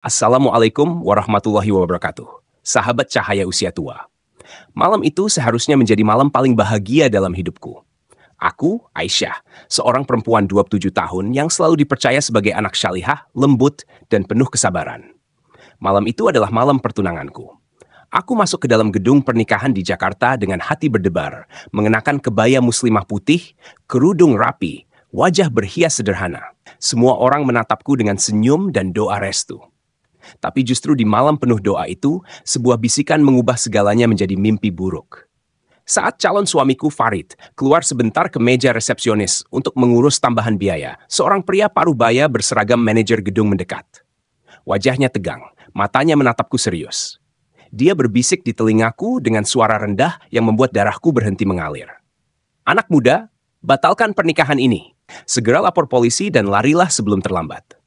Assalamualaikum warahmatullahi wabarakatuh. Sahabat cahaya usia tua. Malam itu seharusnya menjadi malam paling bahagia dalam hidupku. Aku, Aisyah, seorang perempuan 27 tahun yang selalu dipercaya sebagai anak syalihah, lembut, dan penuh kesabaran. Malam itu adalah malam pertunanganku. Aku masuk ke dalam gedung pernikahan di Jakarta dengan hati berdebar, mengenakan kebaya muslimah putih, kerudung rapi, wajah berhias sederhana. Semua orang menatapku dengan senyum dan doa restu. Tapi justru di malam penuh doa itu, sebuah bisikan mengubah segalanya menjadi mimpi buruk. Saat calon suamiku Farid keluar sebentar ke meja resepsionis untuk mengurus tambahan biaya, seorang pria parubaya berseragam manajer gedung mendekat. Wajahnya tegang, matanya menatapku serius. Dia berbisik di telingaku dengan suara rendah yang membuat darahku berhenti mengalir. Anak muda, batalkan pernikahan ini. Segera lapor polisi dan larilah sebelum terlambat.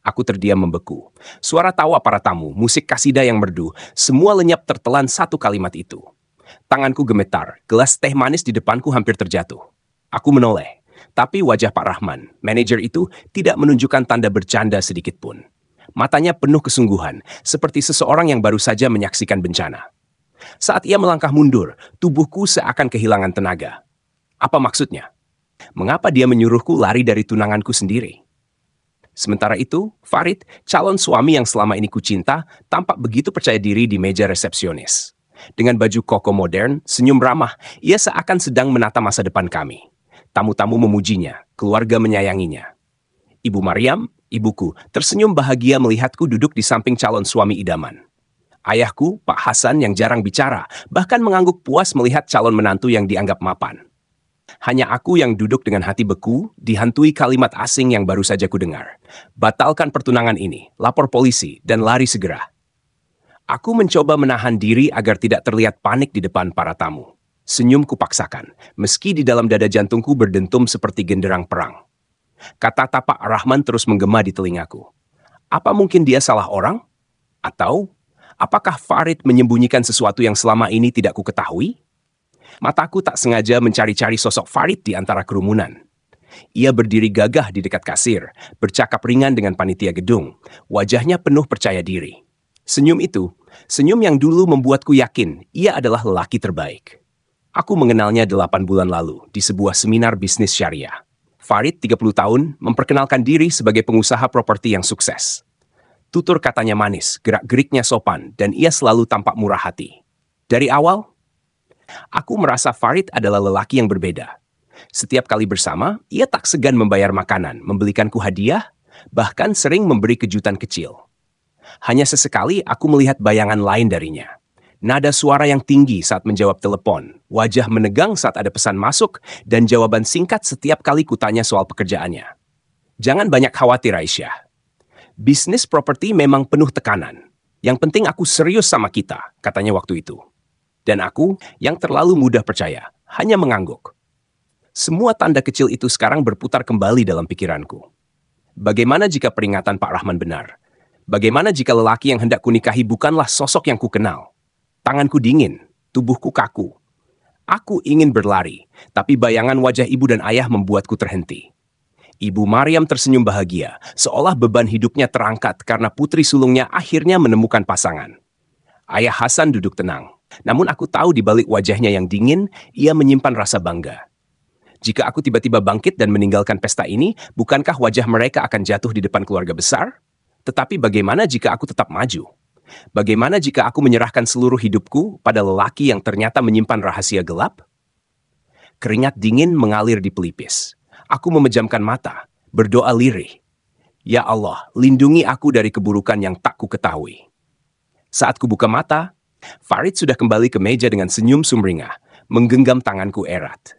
Aku terdiam membeku. Suara tawa para tamu, musik kasidah yang merdu, semua lenyap tertelan satu kalimat itu. Tanganku gemetar, gelas teh manis di depanku hampir terjatuh. Aku menoleh, tapi wajah Pak Rahman, manajer itu, tidak menunjukkan tanda bercanda sedikit pun. Matanya penuh kesungguhan, seperti seseorang yang baru saja menyaksikan bencana. Saat ia melangkah mundur, tubuhku seakan kehilangan tenaga. Apa maksudnya? Mengapa dia menyuruhku lari dari tunanganku sendiri? Sementara itu, Farid, calon suami yang selama ini kucinta, tampak begitu percaya diri di meja resepsionis. Dengan baju koko modern, senyum ramah, ia seakan sedang menata masa depan kami. Tamu-tamu memujinya, keluarga menyayanginya. Ibu Maryam, ibuku, tersenyum bahagia melihatku duduk di samping calon suami idaman. Ayahku, Pak Hasan yang jarang bicara, bahkan mengangguk puas melihat calon menantu yang dianggap mapan. Hanya aku yang duduk dengan hati beku, dihantui kalimat asing yang baru saja kudengar. Batalkan pertunangan ini, lapor polisi, dan lari segera. Aku mencoba menahan diri agar tidak terlihat panik di depan para tamu. Senyum kupaksakan, meski di dalam dada jantungku berdentum seperti genderang perang. Kata Pak Rahman terus menggema di telingaku. Apa mungkin dia salah orang? Atau, apakah Farid menyembunyikan sesuatu yang selama ini tidak kuketahui? Mataku tak sengaja mencari-cari sosok Farid di antara kerumunan. Ia berdiri gagah di dekat kasir, bercakap ringan dengan panitia gedung. Wajahnya penuh percaya diri. Senyum itu, senyum yang dulu membuatku yakin ia adalah lelaki terbaik. Aku mengenalnya 8 bulan lalu di sebuah seminar bisnis syariah. Farid, 30 tahun, memperkenalkan diri sebagai pengusaha properti yang sukses. Tutur katanya manis, gerak-geriknya sopan, dan ia selalu tampak murah hati. Dari awal, aku merasa Farid adalah lelaki yang berbeda. Setiap kali bersama, ia tak segan membayar makanan, membelikanku hadiah, bahkan sering memberi kejutan kecil. Hanya sesekali aku melihat bayangan lain darinya. Nada suara yang tinggi saat menjawab telepon, wajah menegang saat ada pesan masuk, dan jawaban singkat setiap kali kutanya soal pekerjaannya. Jangan banyak khawatir, Aisyah. Bisnis properti memang penuh tekanan. Yang penting aku serius sama kita, katanya waktu itu. Dan aku, yang terlalu mudah percaya, hanya mengangguk. Semua tanda kecil itu sekarang berputar kembali dalam pikiranku. Bagaimana jika peringatan Pak Rahman benar? Bagaimana jika lelaki yang hendak kunikahi bukanlah sosok yang kukenal? Tanganku dingin, tubuhku kaku. Aku ingin berlari, tapi bayangan wajah ibu dan ayah membuatku terhenti. Ibu Maryam tersenyum bahagia, seolah beban hidupnya terangkat karena putri sulungnya akhirnya menemukan pasangan. Ayah Hasan duduk tenang. Namun aku tahu di balik wajahnya yang dingin, ia menyimpan rasa bangga. Jika aku tiba-tiba bangkit dan meninggalkan pesta ini, bukankah wajah mereka akan jatuh di depan keluarga besar? Tetapi bagaimana jika aku tetap maju? Bagaimana jika aku menyerahkan seluruh hidupku pada lelaki yang ternyata menyimpan rahasia gelap? Keringat dingin mengalir di pelipis. Aku memejamkan mata, berdoa lirih. Ya Allah, lindungi aku dari keburukan yang tak ku ketahui. Saat ku buka mata, Farid sudah kembali ke meja dengan senyum sumringah, menggenggam tanganku erat.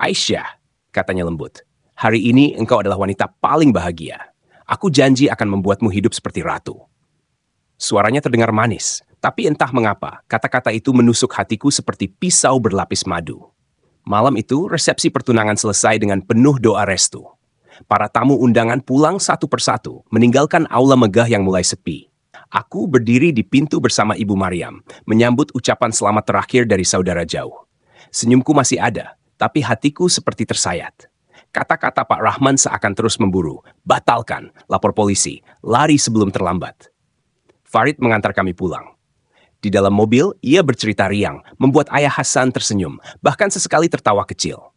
Aisyah, katanya lembut, hari ini engkau adalah wanita paling bahagia. Aku janji akan membuatmu hidup seperti ratu. Suaranya terdengar manis, tapi entah mengapa, kata-kata itu menusuk hatiku seperti pisau berlapis madu. Malam itu, resepsi pertunangan selesai dengan penuh doa restu. Para tamu undangan pulang satu persatu, meninggalkan aula megah yang mulai sepi. Aku berdiri di pintu bersama Ibu Maryam, menyambut ucapan selamat terakhir dari saudara jauh. Senyumku masih ada, tapi hatiku seperti tersayat. Kata-kata Pak Rahman seakan terus memburu. Batalkan, lapor polisi, lari sebelum terlambat. Farid mengantar kami pulang. Di dalam mobil, ia bercerita riang, membuat Ayah Hasan tersenyum, bahkan sesekali tertawa kecil.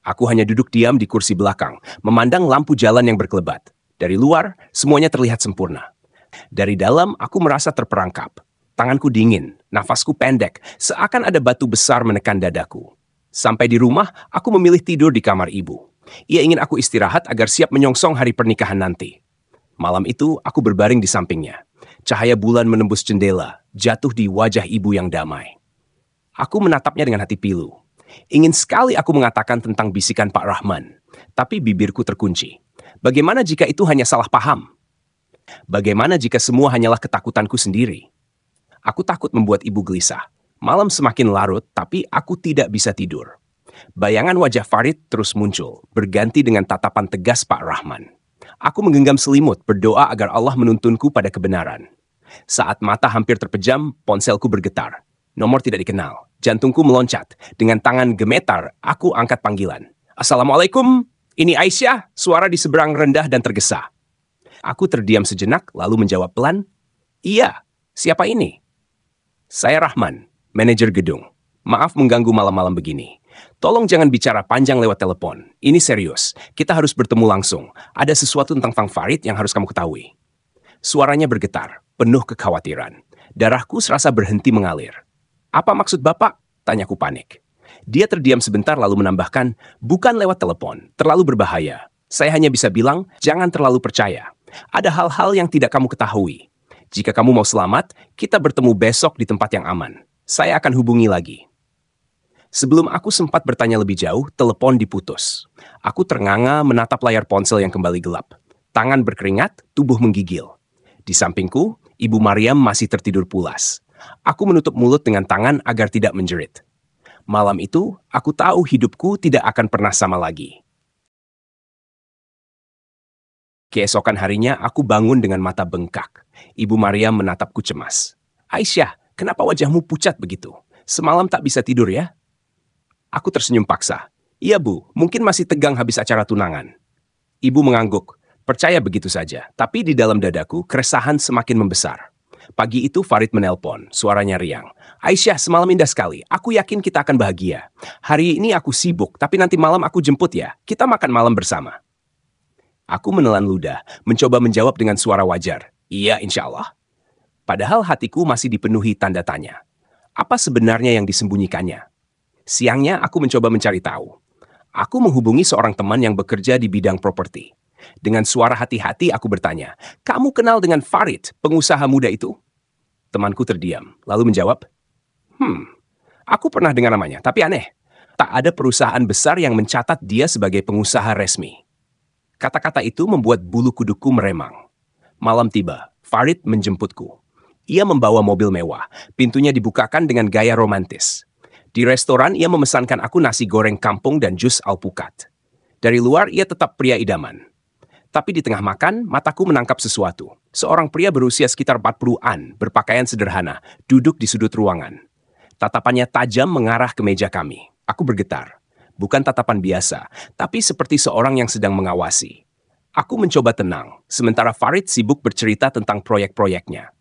Aku hanya duduk diam di kursi belakang, memandang lampu jalan yang berkelebat. Dari luar, semuanya terlihat sempurna. Dari dalam, aku merasa terperangkap. Tanganku dingin, nafasku pendek, seakan ada batu besar menekan dadaku. Sampai di rumah, aku memilih tidur di kamar ibu. Ia ingin aku istirahat agar siap menyongsong hari pernikahan nanti. Malam itu, aku berbaring di sampingnya. Cahaya bulan menembus jendela, jatuh di wajah ibu yang damai. Aku menatapnya dengan hati pilu. Ingin sekali aku mengatakan tentang bisikan Pak Rahman, tapi bibirku terkunci. Bagaimana jika itu hanya salah paham? Bagaimana jika semua hanyalah ketakutanku sendiri? Aku takut membuat ibu gelisah. Malam semakin larut, tapi aku tidak bisa tidur. Bayangan wajah Farid terus muncul, berganti dengan tatapan tegas Pak Rahman. Aku menggenggam selimut, berdoa agar Allah menuntunku pada kebenaran. Saat mata hampir terpejam, ponselku bergetar. Nomor tidak dikenal. Jantungku meloncat. Dengan tangan gemetar, aku angkat panggilan. Assalamualaikum, ini Aisyah. Suara di seberang rendah dan tergesa. Aku terdiam sejenak, lalu menjawab pelan. Iya, siapa ini? Saya Rahman, manajer gedung. Maaf mengganggu malam-malam begini. Tolong jangan bicara panjang lewat telepon. Ini serius. Kita harus bertemu langsung. Ada sesuatu tentang Fang Farid yang harus kamu ketahui. Suaranya bergetar, penuh kekhawatiran. Darahku serasa berhenti mengalir. Apa maksud Bapak? Tanyaku panik. Dia terdiam sebentar lalu menambahkan, bukan lewat telepon, terlalu berbahaya. Saya hanya bisa bilang, jangan terlalu percaya. Ada hal-hal yang tidak kamu ketahui. Jika kamu mau selamat, kita bertemu besok di tempat yang aman. Saya akan hubungi lagi. Sebelum aku sempat bertanya lebih jauh, telepon diputus. Aku ternganga menatap layar ponsel yang kembali gelap. Tangan berkeringat, tubuh menggigil. Di sampingku, Ibu Maryam masih tertidur pulas. Aku menutup mulut dengan tangan agar tidak menjerit. Malam itu, aku tahu hidupku tidak akan pernah sama lagi. Keesokan harinya, aku bangun dengan mata bengkak. Ibu Maryam menatapku cemas. Aisyah, kenapa wajahmu pucat begitu? Semalam tak bisa tidur ya? Aku tersenyum paksa. Iya Bu, mungkin masih tegang habis acara tunangan. Ibu mengangguk. Percaya begitu saja. Tapi di dalam dadaku, keresahan semakin membesar. Pagi itu Farid menelpon, suaranya riang. Aisyah, semalam indah sekali. Aku yakin kita akan bahagia. Hari ini aku sibuk, tapi nanti malam aku jemput ya. Kita makan malam bersama. Aku menelan ludah, mencoba menjawab dengan suara wajar. Iya, insya Allah. Padahal hatiku masih dipenuhi tanda tanya. Apa sebenarnya yang disembunyikannya? Siangnya aku mencoba mencari tahu. Aku menghubungi seorang teman yang bekerja di bidang properti. Dengan suara hati-hati aku bertanya, kamu kenal dengan Farid, pengusaha muda itu? Temanku terdiam, lalu menjawab, aku pernah dengar namanya, tapi aneh. Tak ada perusahaan besar yang mencatat dia sebagai pengusaha resmi. Kata-kata itu membuat bulu kudukku meremang. Malam tiba, Farid menjemputku. Ia membawa mobil mewah, pintunya dibukakan dengan gaya romantis. Di restoran, ia memesankan aku nasi goreng kampung dan jus alpukat. Dari luar, ia tetap pria idaman. Tapi di tengah makan, mataku menangkap sesuatu. Seorang pria berusia sekitar 40-an, berpakaian sederhana, duduk di sudut ruangan. Tatapannya tajam mengarah ke meja kami. Aku bergetar. Bukan tatapan biasa, tapi seperti seorang yang sedang mengawasi. Aku mencoba tenang, sementara Farid sibuk bercerita tentang proyek-proyeknya.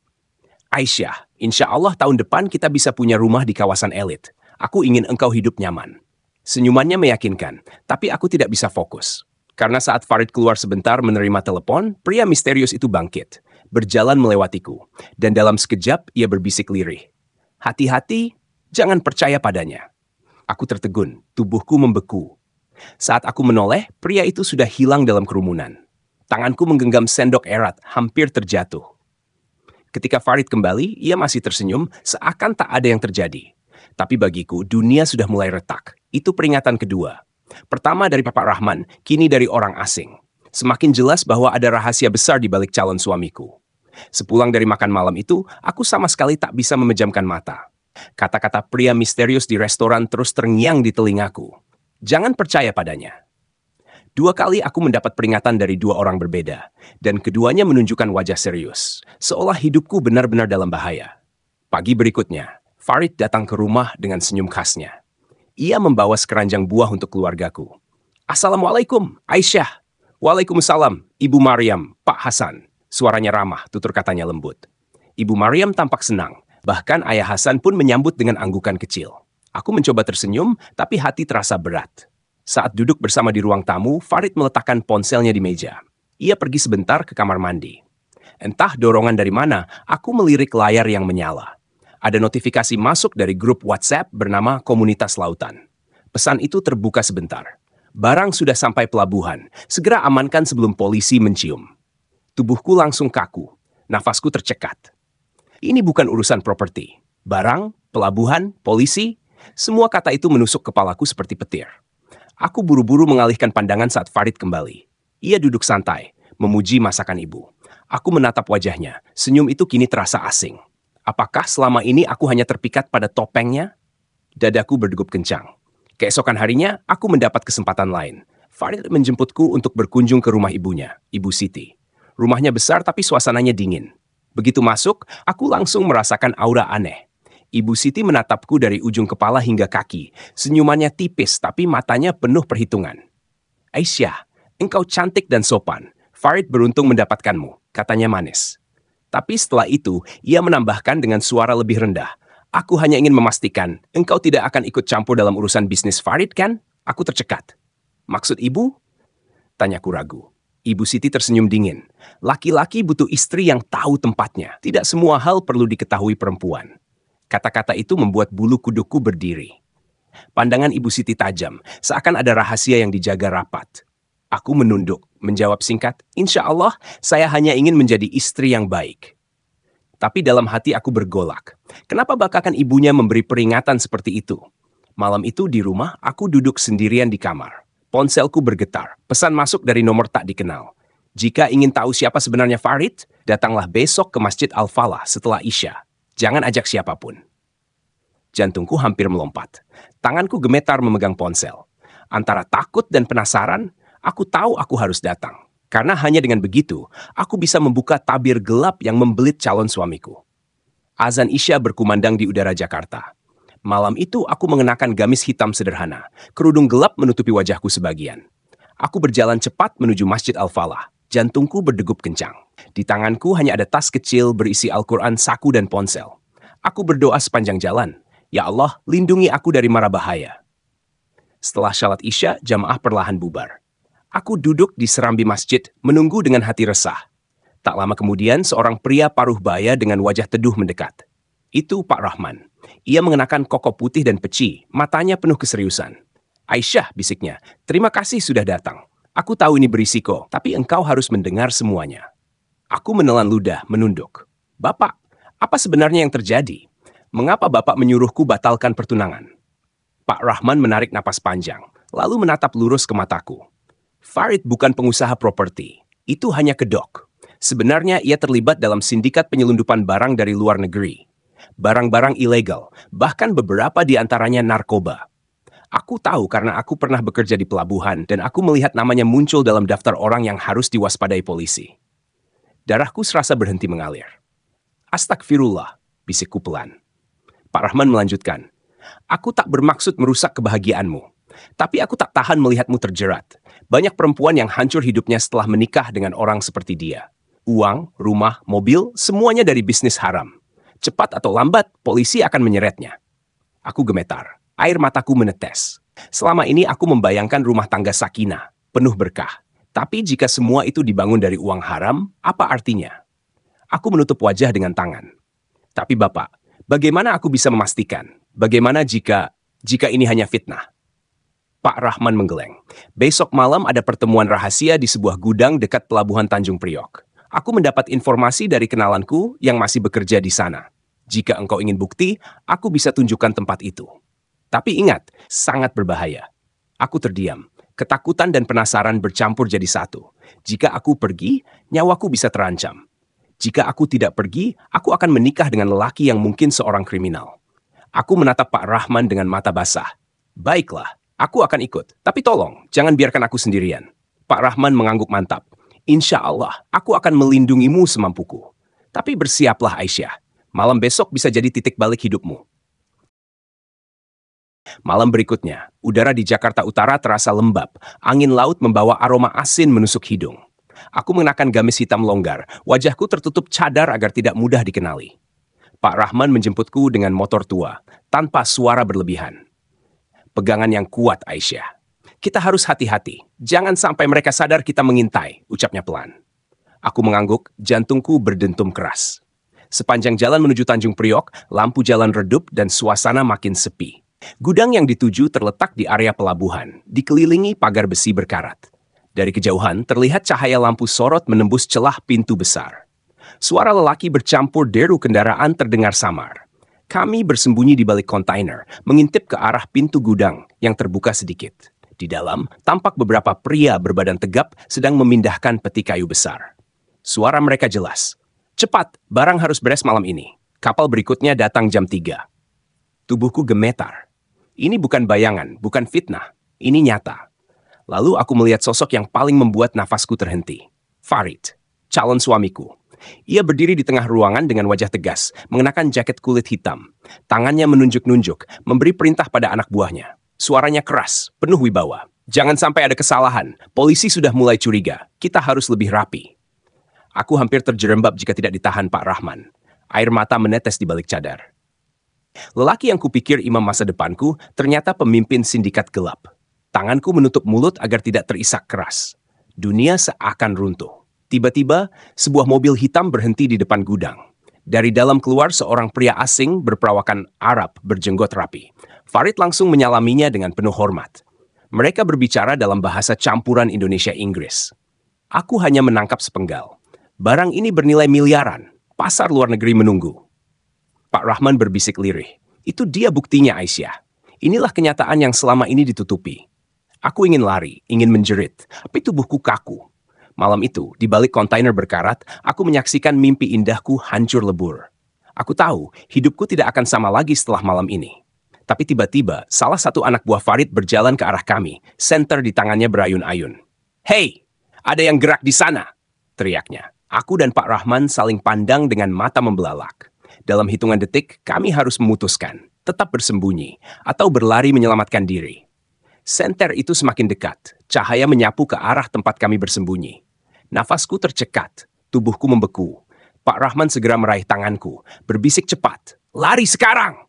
Aisyah, insya Allah tahun depan kita bisa punya rumah di kawasan elit. Aku ingin engkau hidup nyaman. Senyumannya meyakinkan, tapi aku tidak bisa fokus. Karena saat Farid keluar sebentar menerima telepon, pria misterius itu bangkit, berjalan melewatiku, dan dalam sekejap ia berbisik lirih. Hati-hati, jangan percaya padanya. Aku tertegun, tubuhku membeku. Saat aku menoleh, pria itu sudah hilang dalam kerumunan. Tanganku menggenggam sendok erat, hampir terjatuh. Ketika Farid kembali, ia masih tersenyum, seakan tak ada yang terjadi. Tapi bagiku, dunia sudah mulai retak. Itu peringatan kedua. Pertama dari Bapak Rahman, kini dari orang asing. Semakin jelas bahwa ada rahasia besar di balik calon suamiku. Sepulang dari makan malam itu, aku sama sekali tak bisa memejamkan mata. Kata-kata pria misterius di restoran terus terngiang di telingaku. Jangan percaya padanya. 2 kali aku mendapat peringatan dari 2 orang berbeda, dan keduanya menunjukkan wajah serius, seolah hidupku benar-benar dalam bahaya. Pagi berikutnya, Farid datang ke rumah dengan senyum khasnya. Ia membawa sekeranjang buah untuk keluargaku. Assalamualaikum, Aisyah. Waalaikumsalam, Ibu Maryam, Pak Hasan. Suaranya ramah, tutur katanya lembut. Ibu Maryam tampak senang, bahkan Ayah Hasan pun menyambut dengan anggukan kecil. Aku mencoba tersenyum, tapi hati terasa berat. Saat duduk bersama di ruang tamu, Farid meletakkan ponselnya di meja. Ia pergi sebentar ke kamar mandi. Entah dorongan dari mana, aku melirik layar yang menyala. Ada notifikasi masuk dari grup WhatsApp bernama Komunitas Lautan. Pesan itu terbuka sebentar. Barang sudah sampai pelabuhan, segera amankan sebelum polisi mencium. Tubuhku langsung kaku, nafasku tercekat. Ini bukan urusan properti. Barang, pelabuhan, polisi, semua kata itu menusuk kepalaku seperti petir. Aku buru-buru mengalihkan pandangan saat Farid kembali. Ia duduk santai, memuji masakan ibu. Aku menatap wajahnya, senyum itu kini terasa asing. Apakah selama ini aku hanya terpikat pada topengnya? Dadaku berdegup kencang. Keesokan harinya, aku mendapat kesempatan lain. Farid menjemputku untuk berkunjung ke rumah ibunya, Ibu Siti. Rumahnya besar tapi suasananya dingin. Begitu masuk, aku langsung merasakan aura aneh. Ibu Siti menatapku dari ujung kepala hingga kaki. Senyumannya tipis tapi matanya penuh perhitungan. Aisyah, engkau cantik dan sopan. Farid beruntung mendapatkanmu, katanya manis. Tapi setelah itu, ia menambahkan dengan suara lebih rendah. Aku hanya ingin memastikan, engkau tidak akan ikut campur dalam urusan bisnis Farid, kan? Aku tercekat. Maksud ibu? Tanyaku ragu. Ibu Siti tersenyum dingin. Laki-laki butuh istri yang tahu tempatnya. Tidak semua hal perlu diketahui perempuan. Kata-kata itu membuat bulu kuduku berdiri. Pandangan Ibu Siti tajam, seakan ada rahasia yang dijaga rapat. Aku menunduk, menjawab singkat, "Insya Allah, saya hanya ingin menjadi istri yang baik." Tapi dalam hati aku bergolak. Kenapa bakakan ibunya memberi peringatan seperti itu? Malam itu di rumah, aku duduk sendirian di kamar. Ponselku bergetar, pesan masuk dari nomor tak dikenal. Jika ingin tahu siapa sebenarnya Farid, datanglah besok ke Masjid Al-Falah setelah Isya. Jangan ajak siapapun. Jantungku hampir melompat. Tanganku gemetar memegang ponsel. Antara takut dan penasaran, aku tahu aku harus datang. Karena hanya dengan begitu, aku bisa membuka tabir gelap yang membelit calon suamiku. Azan Isya berkumandang di udara Jakarta. Malam itu aku mengenakan gamis hitam sederhana. Kerudung gelap menutupi wajahku sebagian. Aku berjalan cepat menuju Masjid Al-Falah. Jantungku berdegup kencang. Di tanganku hanya ada tas kecil berisi Al-Quran, saku, dan ponsel. Aku berdoa sepanjang jalan. Ya Allah, lindungi aku dari mara bahaya. Setelah syalat Isya, jamaah perlahan bubar. Aku duduk di serambi masjid, menunggu dengan hati resah. Tak lama kemudian, seorang pria paruh baya dengan wajah teduh mendekat. Itu Pak Rahman. Ia mengenakan koko putih dan peci, matanya penuh keseriusan. Aisyah, bisiknya, terima kasih sudah datang. Aku tahu ini berisiko, tapi engkau harus mendengar semuanya. Aku menelan ludah, menunduk. Bapak, apa sebenarnya yang terjadi? Mengapa Bapak menyuruhku batalkan pertunangan? Pak Rahman menarik napas panjang, lalu menatap lurus ke mataku. Farid bukan pengusaha properti. Itu hanya kedok. Sebenarnya ia terlibat dalam sindikat penyelundupan barang dari luar negeri. Barang-barang ilegal, bahkan beberapa di antaranya narkoba. Aku tahu karena aku pernah bekerja di pelabuhan dan aku melihat namanya muncul dalam daftar orang yang harus diwaspadai polisi. Darahku serasa berhenti mengalir. Astagfirullah, bisikku pelan. Pak Rahman melanjutkan, aku tak bermaksud merusak kebahagiaanmu. Tapi aku tak tahan melihatmu terjerat. Banyak perempuan yang hancur hidupnya setelah menikah dengan orang seperti dia. Uang, rumah, mobil, semuanya dari bisnis haram. Cepat atau lambat, polisi akan menyeretnya. Aku gemetar. Air mataku menetes. Selama ini aku membayangkan rumah tangga sakinah, penuh berkah. Tapi jika semua itu dibangun dari uang haram, apa artinya? Aku menutup wajah dengan tangan. Tapi Bapak, bagaimana aku bisa memastikan? Bagaimana jika ini hanya fitnah? Pak Rahman menggeleng. Besok malam ada pertemuan rahasia di sebuah gudang dekat pelabuhan Tanjung Priok. Aku mendapat informasi dari kenalanku yang masih bekerja di sana. Jika engkau ingin bukti, aku bisa tunjukkan tempat itu. Tapi ingat, sangat berbahaya. Aku terdiam. Ketakutan dan penasaran bercampur jadi satu. Jika aku pergi, nyawaku bisa terancam. Jika aku tidak pergi, aku akan menikah dengan lelaki yang mungkin seorang kriminal. Aku menatap Pak Rahman dengan mata basah. Baiklah, aku akan ikut. Tapi tolong, jangan biarkan aku sendirian. Pak Rahman mengangguk mantap. Insya Allah, aku akan melindungimu semampuku. Tapi bersiaplah Aisyah. Malam besok bisa jadi titik balik hidupmu. Malam berikutnya, udara di Jakarta Utara terasa lembab. Angin laut membawa aroma asin menusuk hidung. Aku mengenakan gamis hitam longgar. Wajahku tertutup cadar agar tidak mudah dikenali. Pak Rahman menjemputku dengan motor tua, tanpa suara berlebihan. Pegangan yang kuat, Aisyah. Kita harus hati-hati. Jangan sampai mereka sadar kita mengintai, ucapnya pelan. Aku mengangguk, jantungku berdentum keras. Sepanjang jalan menuju Tanjung Priok, lampu jalan redup dan suasana makin sepi. Gudang yang dituju terletak di area pelabuhan, dikelilingi pagar besi berkarat. Dari kejauhan, terlihat cahaya lampu sorot menembus celah pintu besar. Suara lelaki bercampur deru kendaraan terdengar samar. Kami bersembunyi di balik kontainer, mengintip ke arah pintu gudang yang terbuka sedikit. Di dalam, tampak beberapa pria berbadan tegap sedang memindahkan peti kayu besar. Suara mereka jelas. Cepat, barang harus beres malam ini. Kapal berikutnya datang jam 3. Tubuhku gemetar. Ini bukan bayangan, bukan fitnah. Ini nyata. Lalu aku melihat sosok yang paling membuat nafasku terhenti. Farid, calon suamiku. Ia berdiri di tengah ruangan dengan wajah tegas, mengenakan jaket kulit hitam. Tangannya menunjuk-nunjuk, memberi perintah pada anak buahnya. Suaranya keras, penuh wibawa. Jangan sampai ada kesalahan. Polisi sudah mulai curiga. Kita harus lebih rapi. Aku hampir terjerembab jika tidak ditahan Pak Rahman. Air mata menetes di balik cadar. Lelaki yang kupikir imam masa depanku ternyata pemimpin sindikat gelap. Tanganku menutup mulut agar tidak terisak keras. Dunia seakan runtuh. Tiba-tiba, sebuah mobil hitam berhenti di depan gudang. Dari dalam keluar seorang pria asing berperawakan Arab berjenggot rapi. Farid langsung menyalaminya dengan penuh hormat. Mereka berbicara dalam bahasa campuran Indonesia-Inggris. Aku hanya menangkap sepenggal. Barang ini bernilai miliaran. Pasar luar negeri menunggu. Pak Rahman berbisik lirih. Itu dia buktinya, Aisyah. Inilah kenyataan yang selama ini ditutupi. Aku ingin lari, ingin menjerit, tapi tubuhku kaku. Malam itu, di balik kontainer berkarat, aku menyaksikan mimpi indahku hancur lebur. Aku tahu, hidupku tidak akan sama lagi setelah malam ini. Tapi tiba-tiba, salah satu anak buah Farid berjalan ke arah kami, senter di tangannya berayun-ayun. "Hei, ada yang gerak di sana!" teriaknya. Aku dan Pak Rahman saling pandang dengan mata membelalak. Dalam hitungan detik, kami harus memutuskan, tetap bersembunyi, atau berlari menyelamatkan diri. Senter itu semakin dekat, cahaya menyapu ke arah tempat kami bersembunyi. Nafasku tercekat, tubuhku membeku. Pak Rahman segera meraih tanganku, berbisik cepat, "Lari sekarang!"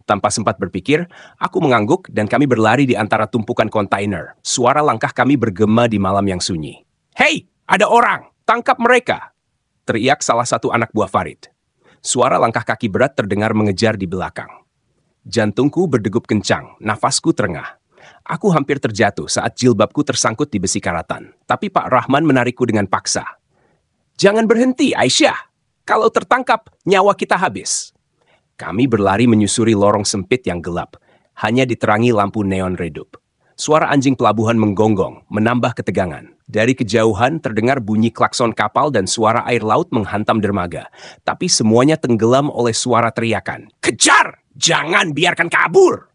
Tanpa sempat berpikir, aku mengangguk dan kami berlari di antara tumpukan kontainer. Suara langkah kami bergema di malam yang sunyi. "Hei, ada orang! Tangkap mereka!" teriak salah satu anak buah Farid. Suara langkah kaki berat terdengar mengejar di belakang. Jantungku berdegup kencang, nafasku terengah. Aku hampir terjatuh saat jilbabku tersangkut di besi karatan. Tapi Pak Rahman menarikku dengan paksa. "Jangan berhenti, Aisyah. Kalau tertangkap, nyawa kita habis." Kami berlari menyusuri lorong sempit yang gelap. Hanya diterangi lampu neon redup. Suara anjing pelabuhan menggonggong, menambah ketegangan. Dari kejauhan terdengar bunyi klakson kapal dan suara air laut menghantam dermaga. Tapi semuanya tenggelam oleh suara teriakan. "Kejar! Jangan biarkan kabur!"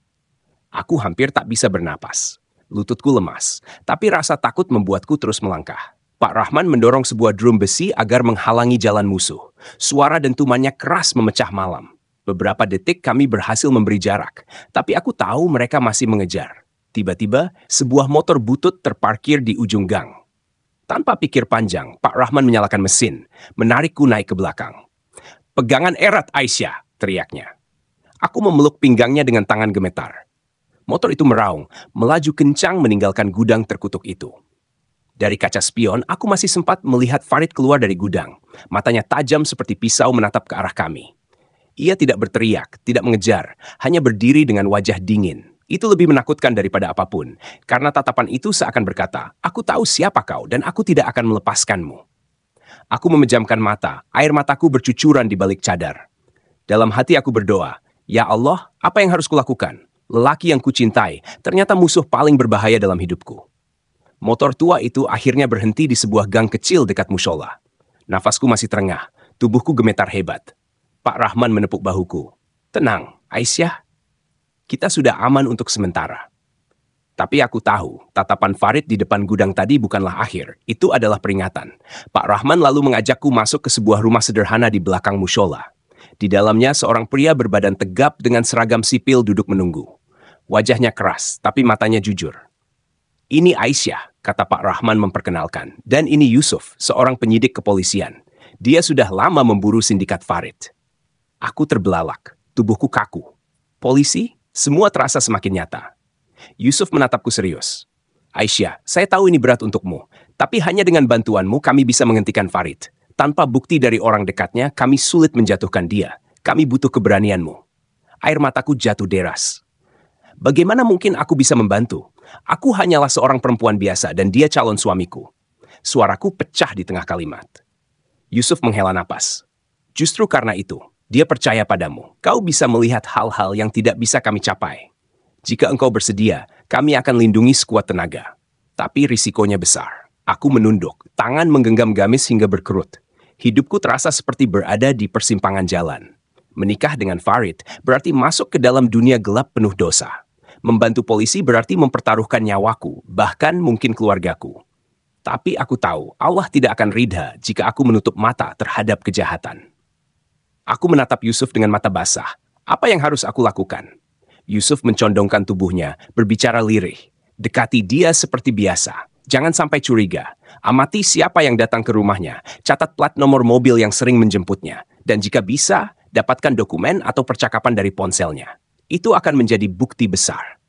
Aku hampir tak bisa bernapas. Lututku lemas, tapi rasa takut membuatku terus melangkah. Pak Rahman mendorong sebuah drum besi agar menghalangi jalan musuh. Suara dentumannya keras memecah malam. Beberapa detik kami berhasil memberi jarak, tapi aku tahu mereka masih mengejar. Tiba-tiba, sebuah motor butut terparkir di ujung gang. Tanpa pikir panjang, Pak Rahman menyalakan mesin, menarikku naik ke belakang. "Pegangan erat, Aisyah!" teriaknya. Aku memeluk pinggangnya dengan tangan gemetar. Motor itu meraung, melaju kencang meninggalkan gudang terkutuk itu. Dari kaca spion, aku masih sempat melihat Farid keluar dari gudang. Matanya tajam seperti pisau menatap ke arah kami. Ia tidak berteriak, tidak mengejar, hanya berdiri dengan wajah dingin. Itu lebih menakutkan daripada apapun, karena tatapan itu seakan berkata, "Aku tahu siapa kau dan aku tidak akan melepaskanmu." Aku memejamkan mata, air mataku bercucuran di balik cadar. Dalam hati aku berdoa, "Ya Allah, apa yang harus kulakukan? Lelaki yang kucintai, ternyata musuh paling berbahaya dalam hidupku." Motor tua itu akhirnya berhenti di sebuah gang kecil dekat musola. Nafasku masih terengah, tubuhku gemetar hebat. Pak Rahman menepuk bahuku. "Tenang, Aisyah. Kita sudah aman untuk sementara." Tapi aku tahu, tatapan Farid di depan gudang tadi bukanlah akhir. Itu adalah peringatan. Pak Rahman lalu mengajakku masuk ke sebuah rumah sederhana di belakang musola. Di dalamnya seorang pria berbadan tegap dengan seragam sipil duduk menunggu. Wajahnya keras, tapi matanya jujur. Ini Aisyah, kata Pak Rahman memperkenalkan. Dan ini Yusuf, seorang penyidik kepolisian. Dia sudah lama memburu sindikat Farid. Aku terbelalak, tubuhku kaku. Polisi, semua terasa semakin nyata. Yusuf menatapku serius. Aisyah, saya tahu ini berat untukmu, tapi hanya dengan bantuanmu kami bisa menghentikan Farid. Tanpa bukti dari orang dekatnya, kami sulit menjatuhkan dia. Kami butuh keberanianmu. Air mataku jatuh deras. Bagaimana mungkin aku bisa membantu? Aku hanyalah seorang perempuan biasa dan dia calon suamiku. Suaraku pecah di tengah kalimat. Yusuf menghela napas. Justru karena itu, dia percaya padamu. Kau bisa melihat hal-hal yang tidak bisa kami capai. Jika engkau bersedia, kami akan lindungi sekuat tenaga. Tapi risikonya besar. Aku menunduk, tangan menggenggam gamis hingga berkerut. Hidupku terasa seperti berada di persimpangan jalan. Menikah dengan Farid berarti masuk ke dalam dunia gelap penuh dosa. Membantu polisi berarti mempertaruhkan nyawaku, bahkan mungkin keluargaku. Tapi aku tahu Allah tidak akan ridha jika aku menutup mata terhadap kejahatan. Aku menatap Yusuf dengan mata basah. Apa yang harus aku lakukan? Yusuf mencondongkan tubuhnya, berbicara lirih. Dekati dia seperti biasa. Jangan sampai curiga. Amati siapa yang datang ke rumahnya. Catat plat nomor mobil yang sering menjemputnya. Dan jika bisa, dapatkan dokumen atau percakapan dari ponselnya. Itu akan menjadi bukti besar.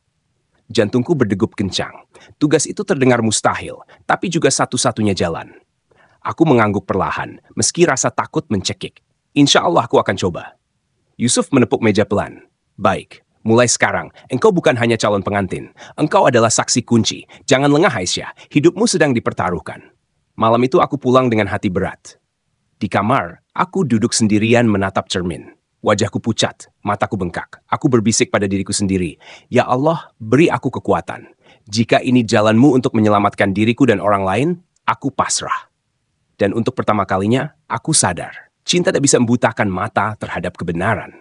Jantungku berdegup kencang. Tugas itu terdengar mustahil, tapi juga satu-satunya jalan. Aku mengangguk perlahan, meski rasa takut mencekik. Insya Allah aku akan coba. Yusuf menepuk meja pelan. Baik, mulai sekarang, engkau bukan hanya calon pengantin. Engkau adalah saksi kunci. Jangan lengah Aisyah, hidupmu sedang dipertaruhkan. Malam itu aku pulang dengan hati berat. Di kamar, aku duduk sendirian menatap cermin. Wajahku pucat, mataku bengkak. Aku berbisik pada diriku sendiri. Ya Allah, beri aku kekuatan. Jika ini jalanmu untuk menyelamatkan diriku dan orang lain, aku pasrah. Dan untuk pertama kalinya, aku sadar. Cinta tak bisa membutakan mata terhadap kebenaran.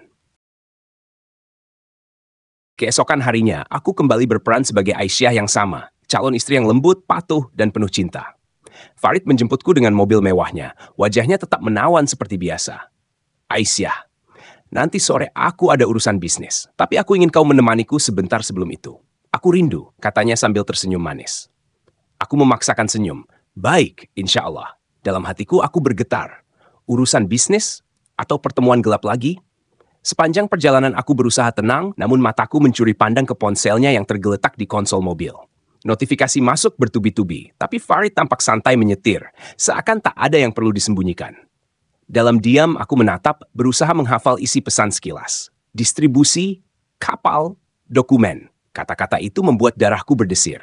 Keesokan harinya, aku kembali berperan sebagai Aisyah yang sama. Calon istri yang lembut, patuh, dan penuh cinta. Farid menjemputku dengan mobil mewahnya. Wajahnya tetap menawan seperti biasa. Aisyah, nanti sore aku ada urusan bisnis, tapi aku ingin kau menemaniku sebentar sebelum itu. Aku rindu, katanya sambil tersenyum manis. Aku memaksakan senyum. Baik, insya Allah. Dalam hatiku aku bergetar. Urusan bisnis? Atau pertemuan gelap lagi? Sepanjang perjalanan aku berusaha tenang, namun mataku mencuri pandang ke ponselnya yang tergeletak di konsol mobil. Notifikasi masuk bertubi-tubi, tapi Farid tampak santai menyetir, seakan tak ada yang perlu disembunyikan. Dalam diam, aku menatap, berusaha menghafal isi pesan sekilas. Distribusi, kapal, dokumen. Kata-kata itu membuat darahku berdesir.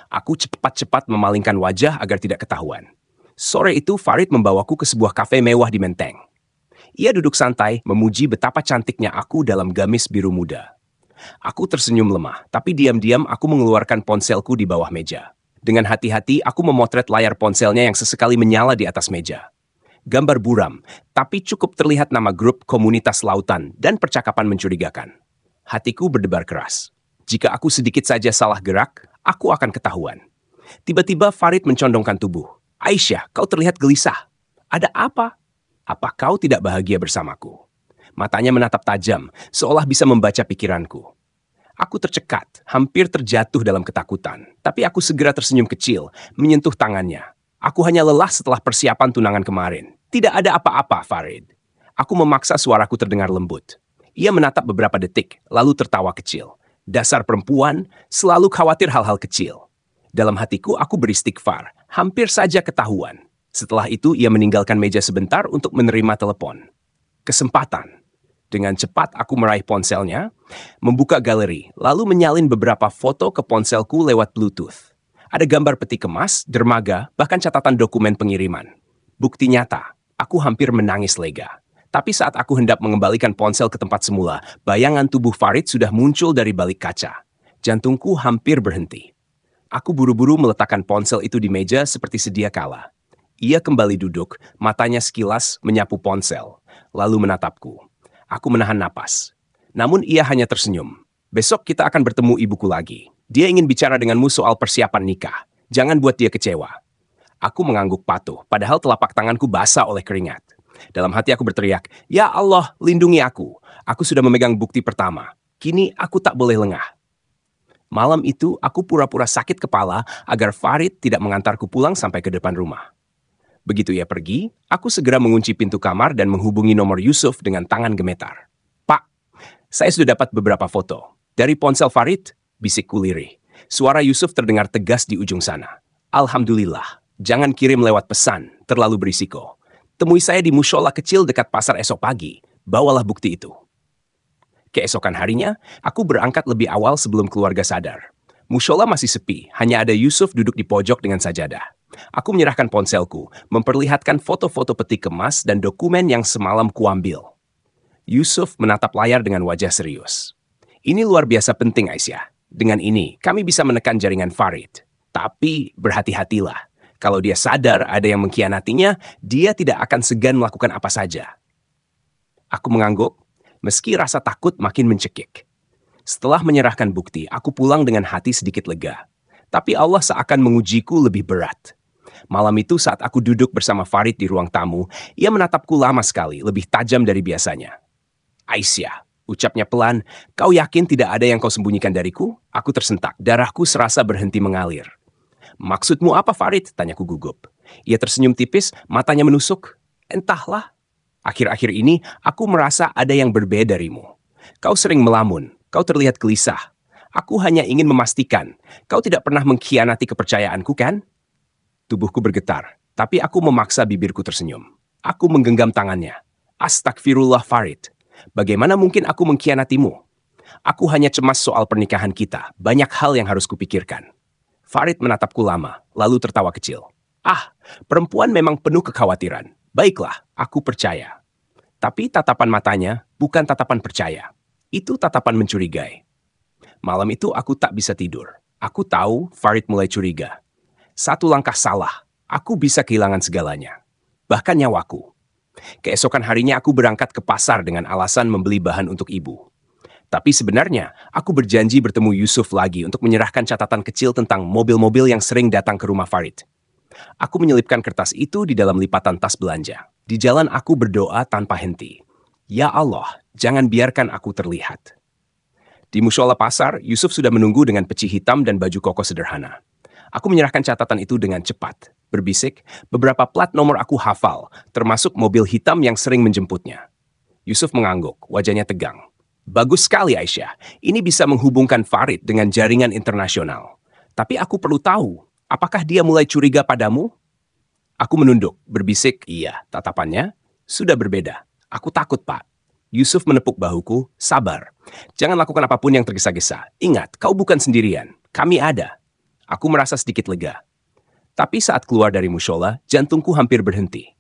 Aku cepat-cepat memalingkan wajah agar tidak ketahuan. Sore itu, Farid membawaku ke sebuah kafe mewah di Menteng. Ia duduk santai, memuji betapa cantiknya aku dalam gamis biru muda. Aku tersenyum lemah, tapi diam-diam aku mengeluarkan ponselku di bawah meja. Dengan hati-hati, aku memotret layar ponselnya yang sesekali menyala di atas meja. Gambar buram, tapi cukup terlihat nama grup komunitas lautan dan percakapan mencurigakan. Hatiku berdebar keras. Jika aku sedikit saja salah gerak, aku akan ketahuan. Tiba-tiba Farid mencondongkan tubuh. Aisyah, kau terlihat gelisah. Ada apa? Apa kau tidak bahagia bersamaku? Matanya menatap tajam, seolah bisa membaca pikiranku. Aku tercekat, hampir terjatuh dalam ketakutan. Tapi aku segera tersenyum kecil, menyentuh tangannya. Aku hanya lelah setelah persiapan tunangan kemarin. Tidak ada apa-apa, Farid. Aku memaksa suaraku terdengar lembut. Ia menatap beberapa detik, lalu tertawa kecil. Dasar perempuan selalu khawatir hal-hal kecil. Dalam hatiku, aku beristighfar. Hampir saja ketahuan. Setelah itu, ia meninggalkan meja sebentar untuk menerima telepon. Kesempatan. Dengan cepat, aku meraih ponselnya, membuka galeri, lalu menyalin beberapa foto ke ponselku lewat Bluetooth. Ada gambar peti kemas, dermaga, bahkan catatan dokumen pengiriman. Bukti nyata, aku hampir menangis lega. Tapi saat aku hendak mengembalikan ponsel ke tempat semula, bayangan tubuh Farid sudah muncul dari balik kaca. Jantungku hampir berhenti. Aku buru-buru meletakkan ponsel itu di meja seperti sedia kala. Ia kembali duduk, matanya sekilas menyapu ponsel, lalu menatapku. Aku menahan napas. Namun ia hanya tersenyum. Besok kita akan bertemu ibuku lagi. Dia ingin bicara denganmu soal persiapan nikah. Jangan buat dia kecewa. Aku mengangguk patuh, padahal telapak tanganku basah oleh keringat. Dalam hati aku berteriak, Ya Allah, lindungi aku. Aku sudah memegang bukti pertama. Kini aku tak boleh lengah. Malam itu, aku pura-pura sakit kepala agar Farid tidak mengantarku pulang sampai ke depan rumah. Begitu ia pergi, aku segera mengunci pintu kamar dan menghubungi nomor Yusuf dengan tangan gemetar. "Pak, saya sudah dapat beberapa foto. Dari ponsel Farid," bisikku lirih. Suara Yusuf terdengar tegas di ujung sana. "Alhamdulillah, jangan kirim lewat pesan, terlalu berisiko. Temui saya di mushola kecil dekat pasar esok pagi. Bawalah bukti itu." Keesokan harinya, aku berangkat lebih awal sebelum keluarga sadar. Mushola masih sepi, hanya ada Yusuf duduk di pojok dengan sajadah. Aku menyerahkan ponselku, memperlihatkan foto-foto peti kemas dan dokumen yang semalam kuambil. Yusuf menatap layar dengan wajah serius. "Ini luar biasa penting, Aisyah. Dengan ini, kami bisa menekan jaringan Farid. Tapi berhati-hatilah. Kalau dia sadar ada yang mengkhianatinya, dia tidak akan segan melakukan apa saja." Aku mengangguk, meski rasa takut makin mencekik. Setelah menyerahkan bukti, aku pulang dengan hati sedikit lega. Tapi Allah seakan mengujiku lebih berat. Malam itu saat aku duduk bersama Farid di ruang tamu, ia menatapku lama sekali, lebih tajam dari biasanya. "Aisyah," ucapnya pelan, "kau yakin tidak ada yang kau sembunyikan dariku?" Aku tersentak, darahku serasa berhenti mengalir. "Maksudmu apa, Farid?" tanyaku gugup. Ia tersenyum tipis, matanya menusuk. "Entahlah. Akhir-akhir ini, aku merasa ada yang berbeda darimu. Kau sering melamun, kau terlihat gelisah. Aku hanya ingin memastikan, kau tidak pernah mengkhianati kepercayaanku, kan?" Tubuhku bergetar, tapi aku memaksa bibirku tersenyum. Aku menggenggam tangannya. "Astagfirullah, Farid. Bagaimana mungkin aku mengkhianatimu? Aku hanya cemas soal pernikahan kita. Banyak hal yang harus kupikirkan." Farid menatapku lama, lalu tertawa kecil. "Ah, perempuan memang penuh kekhawatiran. Baiklah, aku percaya." Tapi tatapan matanya bukan tatapan percaya. Itu tatapan mencurigai. Malam itu aku tak bisa tidur. Aku tahu Farid mulai curiga. Satu langkah salah, aku bisa kehilangan segalanya. Bahkan nyawaku. Keesokan harinya aku berangkat ke pasar dengan alasan membeli bahan untuk ibu. Tapi sebenarnya, aku berjanji bertemu Yusuf lagi untuk menyerahkan catatan kecil tentang mobil-mobil yang sering datang ke rumah Farid. Aku menyelipkan kertas itu di dalam lipatan tas belanja. Di jalan aku berdoa tanpa henti. "Ya Allah, jangan biarkan aku terlihat." Di mushola pasar, Yusuf sudah menunggu dengan peci hitam dan baju koko sederhana. Aku menyerahkan catatan itu dengan cepat. Berbisik, beberapa plat nomor aku hafal, termasuk mobil hitam yang sering menjemputnya. Yusuf mengangguk, wajahnya tegang. "Bagus sekali, Aisyah. Ini bisa menghubungkan Farid dengan jaringan internasional. Tapi aku perlu tahu, apakah dia mulai curiga padamu?" Aku menunduk, berbisik, "Iya." Tatapannya sudah berbeda. "Aku takut, Pak." Yusuf menepuk bahuku, "Sabar. Jangan lakukan apapun yang tergesa-gesa. Ingat, kau bukan sendirian. Kami ada." Aku merasa sedikit lega. Tapi saat keluar dari mushola, jantungku hampir berhenti.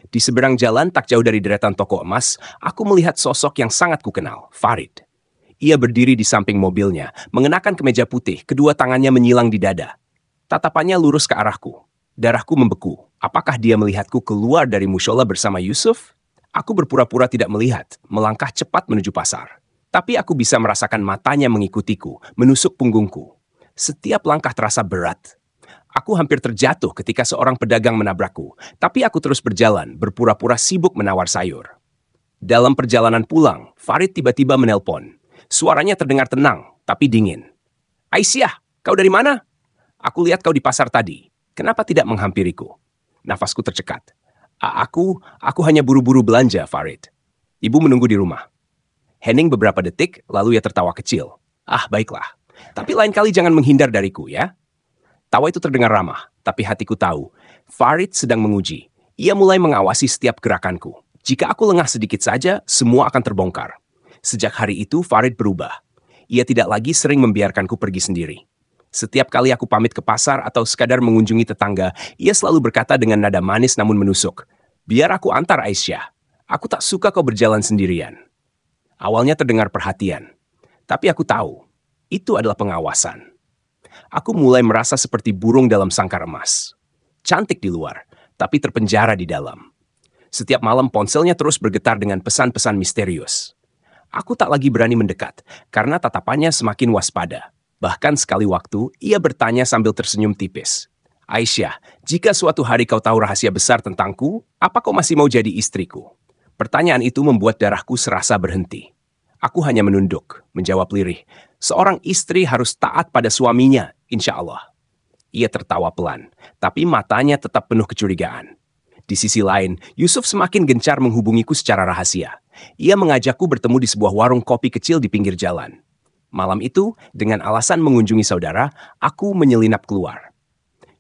Di seberang jalan, tak jauh dari deretan toko emas, aku melihat sosok yang sangat kukenal, Farid. Ia berdiri di samping mobilnya, mengenakan kemeja putih, kedua tangannya menyilang di dada. Tatapannya lurus ke arahku. Darahku membeku. Apakah dia melihatku keluar dari mushola bersama Yusuf? Aku berpura-pura tidak melihat, melangkah cepat menuju pasar. Tapi aku bisa merasakan matanya mengikutiku, menusuk punggungku. Setiap langkah terasa berat. Aku hampir terjatuh ketika seorang pedagang menabrakku, tapi aku terus berjalan, berpura-pura sibuk menawar sayur. Dalam perjalanan pulang, Farid tiba-tiba menelpon. Suaranya terdengar tenang, tapi dingin. "Aisyah, kau dari mana? Aku lihat kau di pasar tadi. Kenapa tidak menghampiriku?" Nafasku tercekat. Aku hanya buru-buru belanja, Farid. Ibu menunggu di rumah." Hening beberapa detik, lalu ia tertawa kecil. "Ah, baiklah. Tapi lain kali jangan menghindar dariku, ya." Tawa itu terdengar ramah, tapi hatiku tahu, Farid sedang menguji. Ia mulai mengawasi setiap gerakanku. Jika aku lengah sedikit saja, semua akan terbongkar. Sejak hari itu, Farid berubah. Ia tidak lagi sering membiarkanku pergi sendiri. Setiap kali aku pamit ke pasar atau sekadar mengunjungi tetangga, ia selalu berkata dengan nada manis namun menusuk, "Biar aku antar, Aisyah. Aku tak suka kau berjalan sendirian." Awalnya terdengar perhatian, tapi aku tahu, itu adalah pengawasan. Aku mulai merasa seperti burung dalam sangkar emas. Cantik di luar, tapi terpenjara di dalam. Setiap malam ponselnya terus bergetar dengan pesan-pesan misterius. Aku tak lagi berani mendekat, karena tatapannya semakin waspada. Bahkan sekali waktu, ia bertanya sambil tersenyum tipis. "Aisyah, jika suatu hari kau tahu rahasia besar tentangku, apa kau masih mau jadi istriku?" Pertanyaan itu membuat darahku serasa berhenti. Aku hanya menunduk, menjawab lirih. Seorang istri harus taat pada suaminya, insya Allah. Ia tertawa pelan, tapi matanya tetap penuh kecurigaan. Di sisi lain, Yusuf semakin gencar menghubungiku secara rahasia. Ia mengajakku bertemu di sebuah warung kopi kecil di pinggir jalan. Malam itu, dengan alasan mengunjungi saudara, aku menyelinap keluar.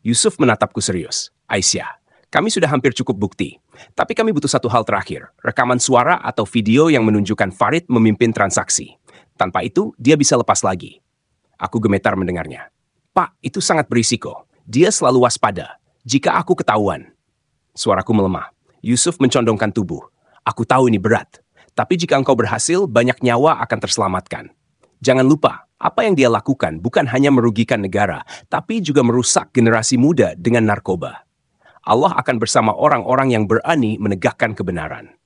Yusuf menatapku serius. Aisyah, kami sudah hampir cukup bukti. Tapi kami butuh satu hal terakhir, rekaman suara atau video yang menunjukkan Farid memimpin transaksi. Tanpa itu, dia bisa lepas lagi. Aku gemetar mendengarnya. Pak, itu sangat berisiko. Dia selalu waspada. Jika aku ketahuan. Suaraku melemah. Yusuf mencondongkan tubuh. Aku tahu ini berat. Tapi jika engkau berhasil, banyak nyawa akan terselamatkan. Jangan lupa, apa yang dia lakukan bukan hanya merugikan negara, tapi juga merusak generasi muda dengan narkoba. Allah akan bersama orang-orang yang berani menegakkan kebenaran.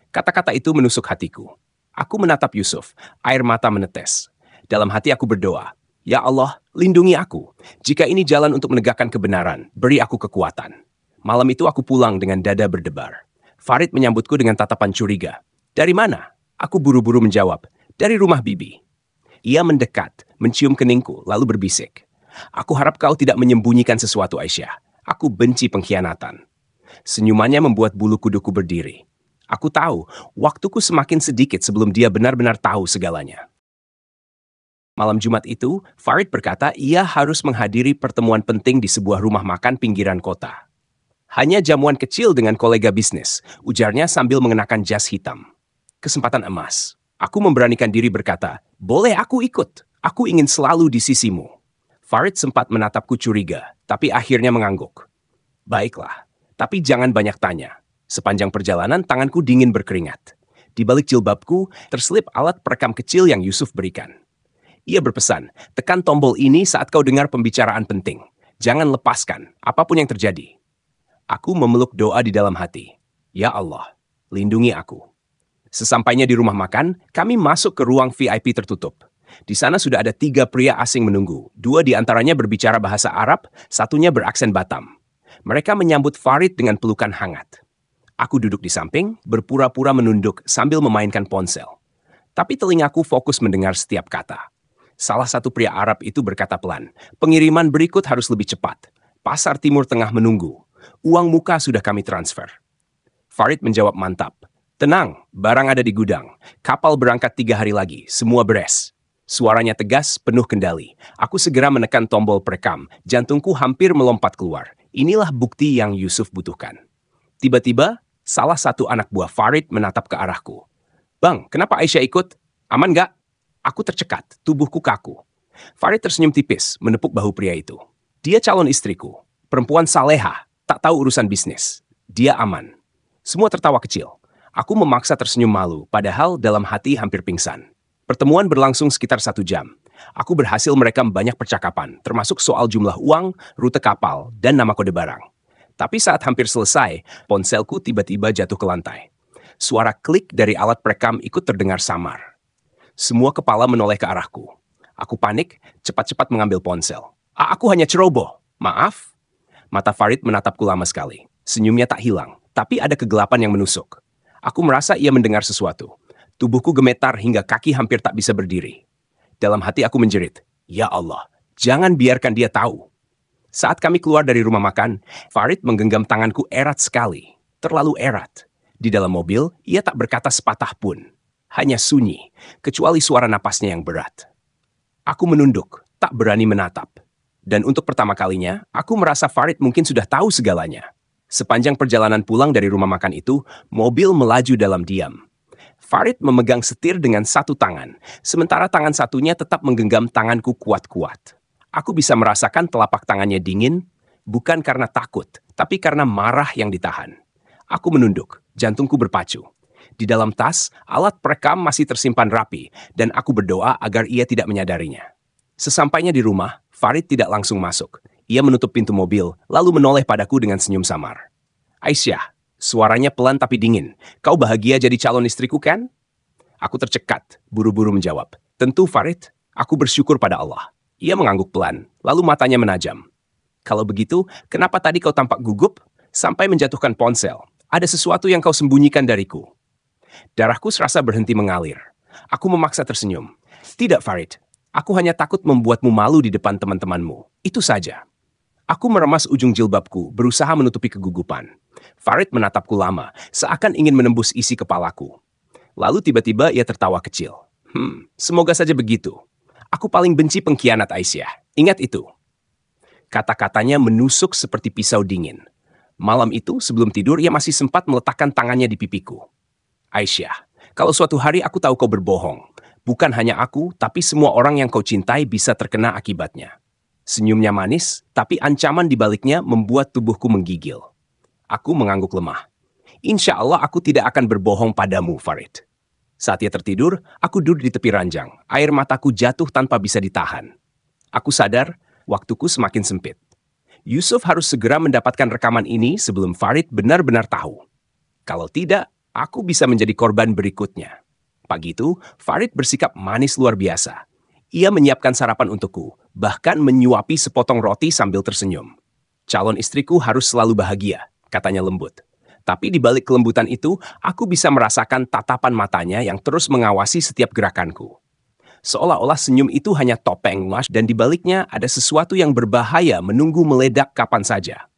Kata-kata itu menusuk hatiku. Aku menatap Yusuf, air mata menetes. Dalam hati aku berdoa, Ya Allah, lindungi aku. Jika ini jalan untuk menegakkan kebenaran, beri aku kekuatan. Malam itu aku pulang dengan dada berdebar. Farid menyambutku dengan tatapan curiga. Dari mana? Aku buru-buru menjawab, dari rumah bibi. Ia mendekat, mencium keningku, lalu berbisik. Aku harap kau tidak menyembunyikan sesuatu, Aisyah. Aku benci pengkhianatan. Senyumannya membuat bulu kuduku berdiri. Aku tahu, waktuku semakin sedikit sebelum dia benar-benar tahu segalanya. Malam Jumat itu, Farid berkata ia harus menghadiri pertemuan penting di sebuah rumah makan pinggiran kota. Hanya jamuan kecil dengan kolega bisnis, ujarnya sambil mengenakan jas hitam. Kesempatan emas. Aku memberanikan diri berkata, boleh aku ikut. Aku ingin selalu di sisimu. Farid sempat menatapku curiga, tapi akhirnya mengangguk. Baiklah, tapi jangan banyak tanya. Sepanjang perjalanan, tanganku dingin berkeringat. Di balik jilbabku, terselip alat perekam kecil yang Yusuf berikan. Ia berpesan, tekan tombol ini saat kau dengar pembicaraan penting. Jangan lepaskan, apapun yang terjadi. Aku memeluk doa di dalam hati. Ya Allah, lindungi aku. Sesampainya di rumah makan, kami masuk ke ruang VIP tertutup. Di sana sudah ada 3 pria asing menunggu. 2 di antaranya berbicara bahasa Arab, satunya beraksen Batam. Mereka menyambut Farid dengan pelukan hangat. Aku duduk di samping, berpura-pura menunduk sambil memainkan ponsel. Tapi telingaku fokus mendengar setiap kata. Salah satu pria Arab itu berkata pelan, pengiriman berikut harus lebih cepat. Pasar Timur Tengah menunggu. Uang muka sudah kami transfer. Farid menjawab mantap. Tenang, barang ada di gudang. Kapal berangkat 3 hari lagi, semua beres. Suaranya tegas, penuh kendali. Aku segera menekan tombol perekam. Jantungku hampir melompat keluar. Inilah bukti yang Yusuf butuhkan. Tiba-tiba, salah satu anak buah Farid menatap ke arahku. Bang, kenapa Aisyah ikut? Aman gak? Aku tercekat, tubuhku kaku. Farid tersenyum tipis, menepuk bahu pria itu. Dia calon istriku. Perempuan saleha, tak tahu urusan bisnis. Dia aman. Semua tertawa kecil. Aku memaksa tersenyum malu, padahal dalam hati hampir pingsan. Pertemuan berlangsung sekitar 1 jam. Aku berhasil merekam banyak percakapan, termasuk soal jumlah uang, rute kapal, dan nama kode barang. Tapi saat hampir selesai, ponselku tiba-tiba jatuh ke lantai. Suara klik dari alat perekam ikut terdengar samar. Semua kepala menoleh ke arahku. Aku panik, cepat-cepat mengambil ponsel. Aku hanya ceroboh. Maaf. Mata Farid menatapku lama sekali. Senyumnya tak hilang, tapi ada kegelapan yang menusuk. Aku merasa ia mendengar sesuatu. Tubuhku gemetar hingga kaki hampir tak bisa berdiri. Dalam hati aku menjerit, Ya Allah, jangan biarkan dia tahu. Saat kami keluar dari rumah makan, Farid menggenggam tanganku erat sekali. Terlalu erat. Di dalam mobil, ia tak berkata sepatah pun. Hanya sunyi, kecuali suara napasnya yang berat. Aku menunduk, tak berani menatap. Dan untuk pertama kalinya, aku merasa Farid mungkin sudah tahu segalanya. Sepanjang perjalanan pulang dari rumah makan itu, mobil melaju dalam diam. Farid memegang setir dengan satu tangan, sementara tangan satunya tetap menggenggam tanganku kuat-kuat. Aku bisa merasakan telapak tangannya dingin, bukan karena takut, tapi karena marah yang ditahan. Aku menunduk, jantungku berpacu. Di dalam tas, alat perekam masih tersimpan rapi, dan aku berdoa agar ia tidak menyadarinya. Sesampainya di rumah, Farid tidak langsung masuk. Ia menutup pintu mobil, lalu menoleh padaku dengan senyum samar. Aisyah, suaranya pelan tapi dingin. Kau bahagia jadi calon istriku kan? Aku tercekat, buru-buru menjawab. Tentu Farid, aku bersyukur pada Allah. Ia mengangguk pelan, lalu matanya menajam. Kalau begitu, kenapa tadi kau tampak gugup sampai menjatuhkan ponsel? Ada sesuatu yang kau sembunyikan dariku. Darahku serasa berhenti mengalir. Aku memaksa tersenyum. Tidak, Farid. Aku hanya takut membuatmu malu di depan teman-temanmu. Itu saja. Aku meremas ujung jilbabku, berusaha menutupi kegugupan. Farid menatapku lama, seakan ingin menembus isi kepalaku. Lalu tiba-tiba ia tertawa kecil. Semoga saja begitu. Aku paling benci pengkhianat, Aisyah. Ingat itu. Kata-katanya menusuk seperti pisau dingin. Malam itu, sebelum tidur, ia masih sempat meletakkan tangannya di pipiku. Aisyah, kalau suatu hari aku tahu kau berbohong, bukan hanya aku, tapi semua orang yang kau cintai bisa terkena akibatnya. Senyumnya manis, tapi ancaman di baliknya membuat tubuhku menggigil. Aku mengangguk lemah. Insya Allah aku tidak akan berbohong padamu, Farid. Saat ia tertidur, aku duduk di tepi ranjang. Air mataku jatuh tanpa bisa ditahan. Aku sadar, waktuku semakin sempit. Yusuf harus segera mendapatkan rekaman ini sebelum Farid benar-benar tahu. Kalau tidak, aku bisa menjadi korban berikutnya. Pagi itu, Farid bersikap manis luar biasa. Ia menyiapkan sarapan untukku, bahkan menyuapi sepotong roti sambil tersenyum. Calon istriku harus selalu bahagia, katanya lembut. Tapi di balik kelembutan itu, aku bisa merasakan tatapan matanya yang terus mengawasi setiap gerakanku. Seolah-olah senyum itu hanya topeng mas dan di baliknya ada sesuatu yang berbahaya menunggu meledak kapan saja.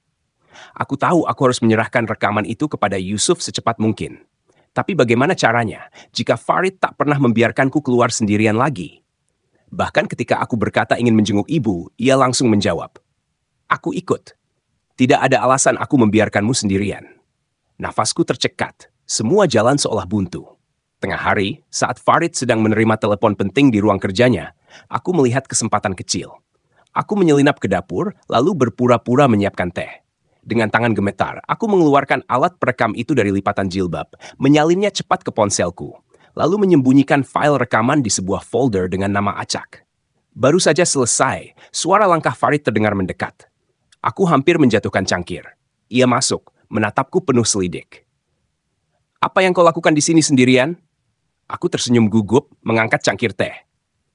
Aku tahu aku harus menyerahkan rekaman itu kepada Yusuf secepat mungkin. Tapi bagaimana caranya jika Farid tak pernah membiarkanku keluar sendirian lagi? Bahkan ketika aku berkata ingin menjenguk ibu, ia langsung menjawab, "Aku ikut. Tidak ada alasan aku membiarkanmu sendirian." Nafasku tercekat, semua jalan seolah buntu. Tengah hari, saat Farid sedang menerima telepon penting di ruang kerjanya, aku melihat kesempatan kecil. Aku menyelinap ke dapur, lalu berpura-pura menyiapkan teh. Dengan tangan gemetar, aku mengeluarkan alat perekam itu dari lipatan jilbab, menyalinnya cepat ke ponselku, lalu menyembunyikan file rekaman di sebuah folder dengan nama acak. Baru saja selesai, suara langkah Farid terdengar mendekat. Aku hampir menjatuhkan cangkir. Ia masuk, menatapku penuh selidik. "Apa yang kau lakukan di sini sendirian?" Aku tersenyum gugup, mengangkat cangkir teh.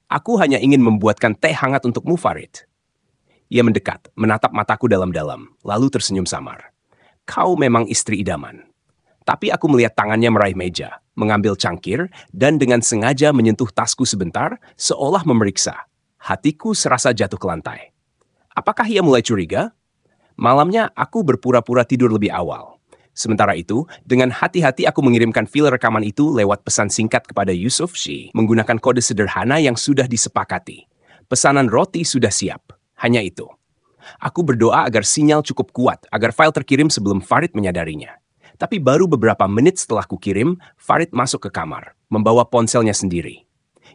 "Aku hanya ingin membuatkan teh hangat untukmu, Farid." Ia mendekat, menatap mataku dalam-dalam, lalu tersenyum samar. "Kau memang istri idaman." Tapi aku melihat tangannya meraih meja, mengambil cangkir, dan dengan sengaja menyentuh tasku sebentar, seolah memeriksa. Hatiku serasa jatuh ke lantai. Apakah ia mulai curiga? Malamnya aku berpura-pura tidur lebih awal. Sementara itu, dengan hati-hati aku mengirimkan file rekaman itu lewat pesan singkat kepada Yusuf Shi menggunakan kode sederhana yang sudah disepakati. Pesanan roti sudah siap. Hanya itu. Aku berdoa agar sinyal cukup kuat agar file terkirim sebelum Farid menyadarinya. Tapi baru beberapa menit setelah kukirim, Farid masuk ke kamar, membawa ponselnya sendiri.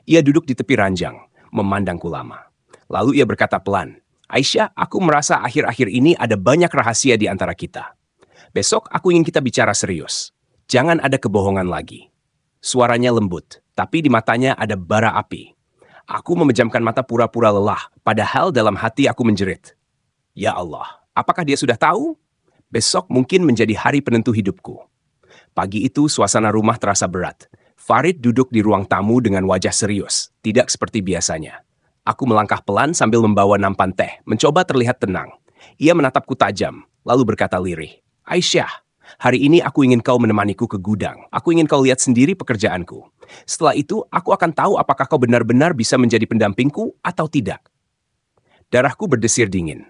Ia duduk di tepi ranjang, memandangku lama. Lalu ia berkata pelan, "Aisyah, aku merasa akhir-akhir ini ada banyak rahasia di antara kita. Besok aku ingin kita bicara serius. Jangan ada kebohongan lagi." Suaranya lembut, tapi di matanya ada bara api. Aku memejamkan mata pura-pura lelah, padahal dalam hati aku menjerit. Ya Allah, apakah dia sudah tahu? Besok mungkin menjadi hari penentu hidupku. Pagi itu suasana rumah terasa berat. Farid duduk di ruang tamu dengan wajah serius, tidak seperti biasanya. Aku melangkah pelan sambil membawa nampan teh, mencoba terlihat tenang. Ia menatapku tajam, lalu berkata lirih, "Aisyah, hari ini aku ingin kau menemaniku ke gudang. Aku ingin kau lihat sendiri pekerjaanku. Setelah itu, aku akan tahu apakah kau benar-benar bisa menjadi pendampingku atau tidak." Darahku berdesir dingin.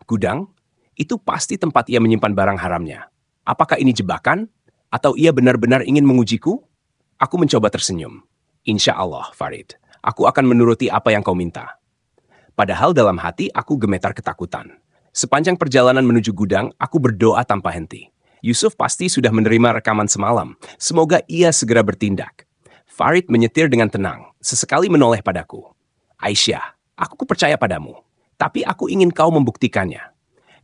Gudang? Itu pasti tempat ia menyimpan barang haramnya. Apakah ini jebakan? Atau ia benar-benar ingin mengujiku? Aku mencoba tersenyum. Insya Allah, Farid. Aku akan menuruti apa yang kau minta. Padahal dalam hati aku gemetar ketakutan. Sepanjang perjalanan menuju gudang, aku berdoa tanpa henti. Yusuf pasti sudah menerima rekaman semalam. Semoga ia segera bertindak. Farid menyetir dengan tenang, sesekali menoleh padaku. "Aisyah, aku percaya padamu. Tapi aku ingin kau membuktikannya.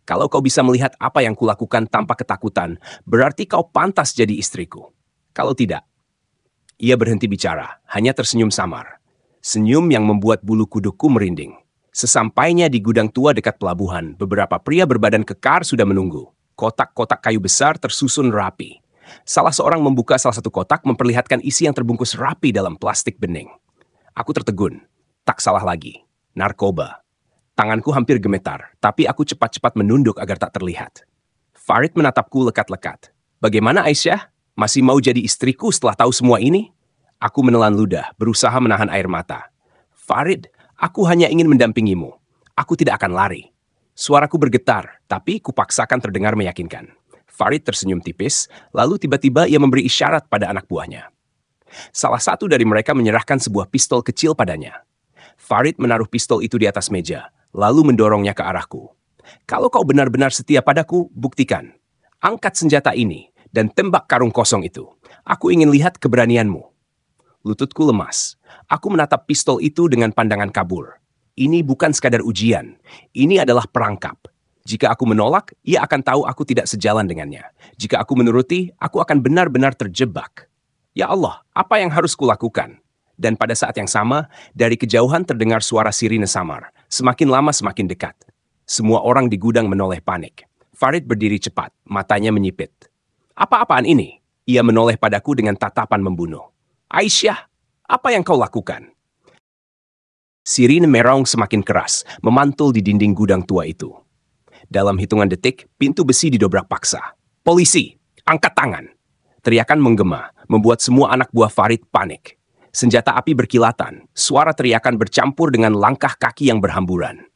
Kalau kau bisa melihat apa yang kulakukan tanpa ketakutan, berarti kau pantas jadi istriku. Kalau tidak..." Ia berhenti bicara, hanya tersenyum samar. Senyum yang membuat bulu kudukku merinding. Sesampainya di gudang tua dekat pelabuhan, beberapa pria berbadan kekar sudah menunggu. Kotak-kotak kayu besar tersusun rapi. Salah seorang membuka salah satu kotak memperlihatkan isi yang terbungkus rapi dalam plastik bening. Aku tertegun. Tak salah lagi. Narkoba. Tanganku hampir gemetar, tapi aku cepat-cepat menunduk agar tak terlihat. Farid menatapku lekat-lekat. "Bagaimana Aisyah? Masih mau jadi istriku setelah tahu semua ini?" Aku menelan ludah, berusaha menahan air mata. Farid, aku hanya ingin mendampingimu. Aku tidak akan lari. Suaraku bergetar, tapi kupaksakan terdengar meyakinkan. Farid tersenyum tipis, lalu tiba-tiba ia memberi isyarat pada anak buahnya. Salah satu dari mereka menyerahkan sebuah pistol kecil padanya. Farid menaruh pistol itu di atas meja, lalu mendorongnya ke arahku. Kalau kau benar-benar setia padaku, buktikan. Angkat senjata ini dan tembak karung kosong itu. Aku ingin lihat keberanianmu. Lututku lemas. Aku menatap pistol itu dengan pandangan kabur. Ini bukan sekadar ujian. Ini adalah perangkap. Jika aku menolak, ia akan tahu aku tidak sejalan dengannya. Jika aku menuruti, aku akan benar-benar terjebak. Ya Allah, apa yang harus kulakukan? Dan pada saat yang sama, dari kejauhan terdengar suara sirine samar. Semakin lama semakin dekat. Semua orang di gudang menoleh panik. Farid berdiri cepat, matanya menyipit. Apa-apaan ini? Ia menoleh padaku dengan tatapan membunuh. Aisyah, apa yang kau lakukan? Sirine meraung semakin keras, memantul di dinding gudang tua itu. Dalam hitungan detik, pintu besi didobrak paksa. Polisi, angkat tangan! Teriakan menggema, membuat semua anak buah Farid panik. Senjata api berkilatan, suara teriakan bercampur dengan langkah kaki yang berhamburan.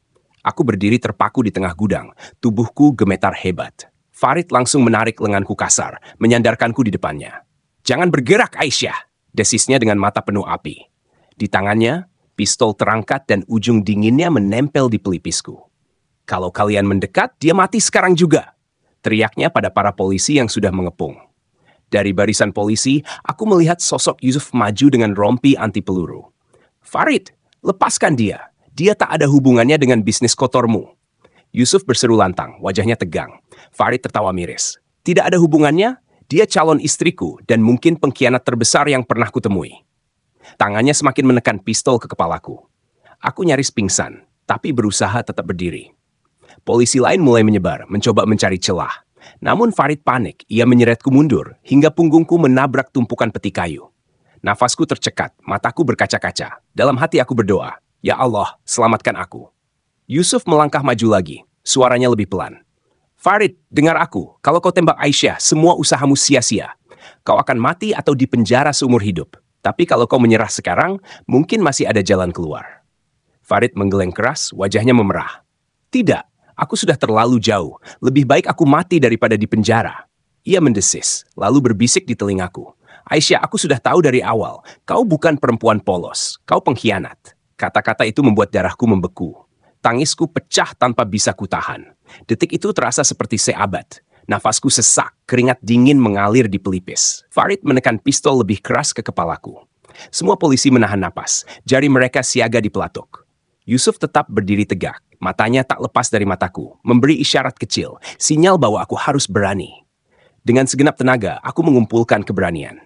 Aku berdiri terpaku di tengah gudang, tubuhku gemetar hebat. Farid langsung menarik lenganku kasar, menyandarkanku di depannya. Jangan bergerak, Aisyah, desisnya dengan mata penuh api. Di tangannya, pistol terangkat dan ujung dinginnya menempel di pelipisku. Kalau kalian mendekat, dia mati sekarang juga. Teriaknya pada para polisi yang sudah mengepung. Dari barisan polisi, aku melihat sosok Yusuf maju dengan rompi anti peluru. Farid, lepaskan dia. Dia tak ada hubungannya dengan bisnis kotormu. Yusuf berseru lantang, wajahnya tegang. Farid tertawa miris. Tidak ada hubungannya? Dia calon istriku dan mungkin pengkhianat terbesar yang pernah kutemui. Tangannya semakin menekan pistol ke kepalaku. Aku nyaris pingsan, tapi berusaha tetap berdiri. Polisi lain mulai menyebar, mencoba mencari celah. Namun Farid panik, ia menyeretku mundur, hingga punggungku menabrak tumpukan peti kayu. Nafasku tercekat, mataku berkaca-kaca. Dalam hati aku berdoa, Ya Allah, selamatkan aku. Yusuf melangkah maju lagi, suaranya lebih pelan. Farid, dengar aku, kalau kau tembak Aisyah, semua usahamu sia-sia. Kau akan mati atau dipenjara seumur hidup. Tapi kalau kau menyerah sekarang, mungkin masih ada jalan keluar. Farid menggeleng keras, wajahnya memerah. Tidak. Aku sudah terlalu jauh. Lebih baik aku mati daripada di penjara. Ia mendesis, lalu berbisik di telingaku. Aisyah, aku sudah tahu dari awal. Kau bukan perempuan polos. Kau pengkhianat. Kata-kata itu membuat darahku membeku. Tangisku pecah tanpa bisa kutahan. Detik itu terasa seperti seabad. Nafasku sesak, keringat dingin mengalir di pelipis. Farid menekan pistol lebih keras ke kepalaku. Semua polisi menahan napas. Jari mereka siaga di pelatuk. Yusuf tetap berdiri tegak, matanya tak lepas dari mataku, memberi isyarat kecil, sinyal bahwa aku harus berani. Dengan segenap tenaga, aku mengumpulkan keberanian.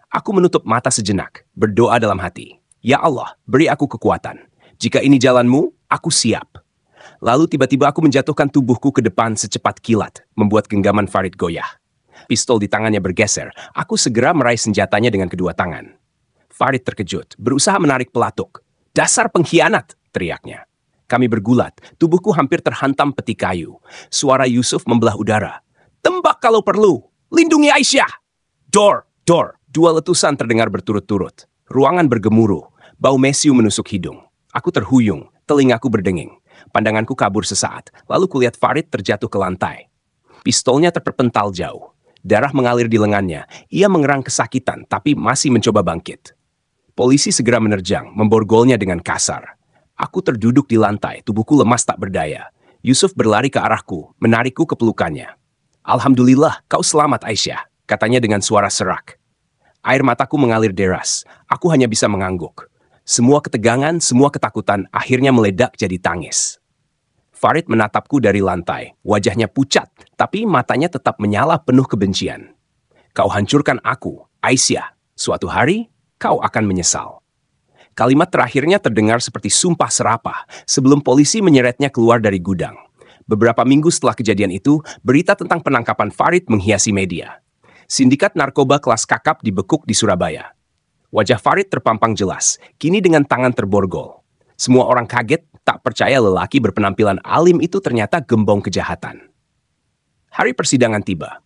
Aku menutup mata sejenak, berdoa dalam hati. Ya Allah, beri aku kekuatan. Jika ini jalanmu, aku siap. Lalu tiba-tiba aku menjatuhkan tubuhku ke depan secepat kilat, membuat genggaman Farid goyah. Pistol di tangannya bergeser, aku segera meraih senjatanya dengan kedua tangan. Farid terkejut, berusaha menarik pelatuk. Dasar pengkhianat! Teriaknya. Kami bergulat, tubuhku hampir terhantam peti kayu. Suara Yusuf membelah udara. Tembak kalau perlu! Lindungi Aisyah! Dor! Dor! Dua letusan terdengar berturut-turut. Ruangan bergemuruh. Bau mesiu menusuk hidung. Aku terhuyung, telingaku berdenging. Pandanganku kabur sesaat, lalu kulihat Farid terjatuh ke lantai. Pistolnya terpental jauh. Darah mengalir di lengannya. Ia mengerang kesakitan, tapi masih mencoba bangkit. Polisi segera menerjang, memborgolnya dengan kasar. Aku terduduk di lantai, tubuhku lemas tak berdaya. Yusuf berlari ke arahku, menarikku ke pelukannya. Alhamdulillah, kau selamat Aisyah, katanya dengan suara serak. Air mataku mengalir deras, aku hanya bisa mengangguk. Semua ketegangan, semua ketakutan akhirnya meledak jadi tangis. Farid menatapku dari lantai, wajahnya pucat, tapi matanya tetap menyala penuh kebencian. Kau hancurkan aku, Aisyah. Suatu hari, kau akan menyesal. Kalimat terakhirnya terdengar seperti sumpah serapah sebelum polisi menyeretnya keluar dari gudang. Beberapa minggu setelah kejadian itu, berita tentang penangkapan Farid menghiasi media. Sindikat narkoba kelas kakap dibekuk di Surabaya. Wajah Farid terpampang jelas, kini dengan tangan terborgol. Semua orang kaget, tak percaya lelaki berpenampilan alim itu ternyata gembong kejahatan. Hari persidangan tiba.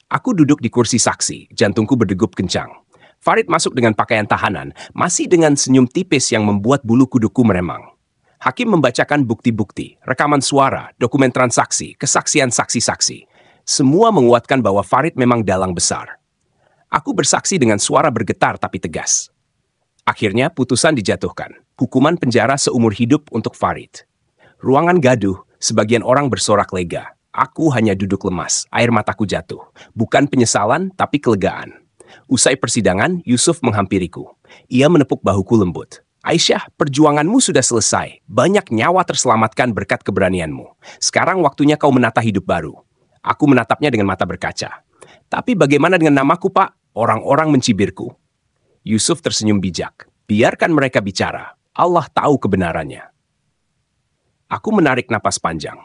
Aku duduk di kursi saksi, jantungku berdegup kencang. Farid masuk dengan pakaian tahanan, masih dengan senyum tipis yang membuat bulu kuduku meremang. Hakim membacakan bukti-bukti, rekaman suara, dokumen transaksi, kesaksian saksi-saksi. Semua menguatkan bahwa Farid memang dalang besar. Aku bersaksi dengan suara bergetar tapi tegas. Akhirnya putusan dijatuhkan, hukuman penjara seumur hidup untuk Farid. Ruangan gaduh, sebagian orang bersorak lega. Aku hanya duduk lemas, air mataku jatuh. Bukan penyesalan, tapi kelegaan. Usai persidangan, Yusuf menghampiriku. Ia menepuk bahuku lembut. Aisyah, perjuanganmu sudah selesai. Banyak nyawa terselamatkan berkat keberanianmu. Sekarang waktunya kau menata hidup baru. Aku menatapnya dengan mata berkaca. Tapi bagaimana dengan namaku, Pak? Orang-orang mencibirku. Yusuf tersenyum bijak. Biarkan mereka bicara. Allah tahu kebenarannya. Aku menarik napas panjang.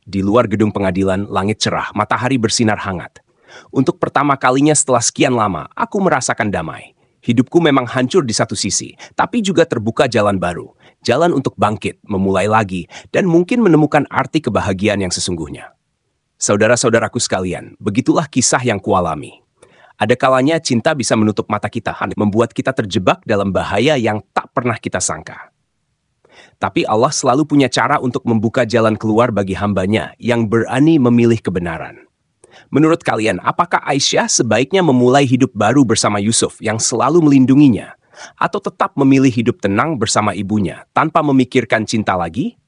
Di luar gedung pengadilan, langit cerah, matahari bersinar hangat. Untuk pertama kalinya setelah sekian lama, aku merasakan damai. Hidupku memang hancur di satu sisi, tapi juga terbuka jalan baru. Jalan untuk bangkit, memulai lagi, dan mungkin menemukan arti kebahagiaan yang sesungguhnya. Saudara-saudaraku sekalian, begitulah kisah yang kualami. Ada kalanya cinta bisa menutup mata kita, membuat kita terjebak dalam bahaya yang tak pernah kita sangka. Tapi Allah selalu punya cara untuk membuka jalan keluar bagi hambanya yang berani memilih kebenaran. Menurut kalian, apakah Aisyah sebaiknya memulai hidup baru bersama Yusuf yang selalu melindunginya? Atau tetap memilih hidup tenang bersama ibunya tanpa memikirkan cinta lagi?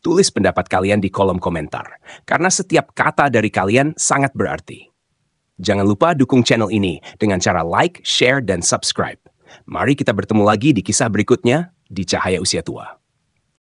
Tulis pendapat kalian di kolom komentar, karena setiap kata dari kalian sangat berarti. Jangan lupa dukung channel ini dengan cara like, share, dan subscribe. Mari kita bertemu lagi di kisah berikutnya di Cahaya Usia Tua.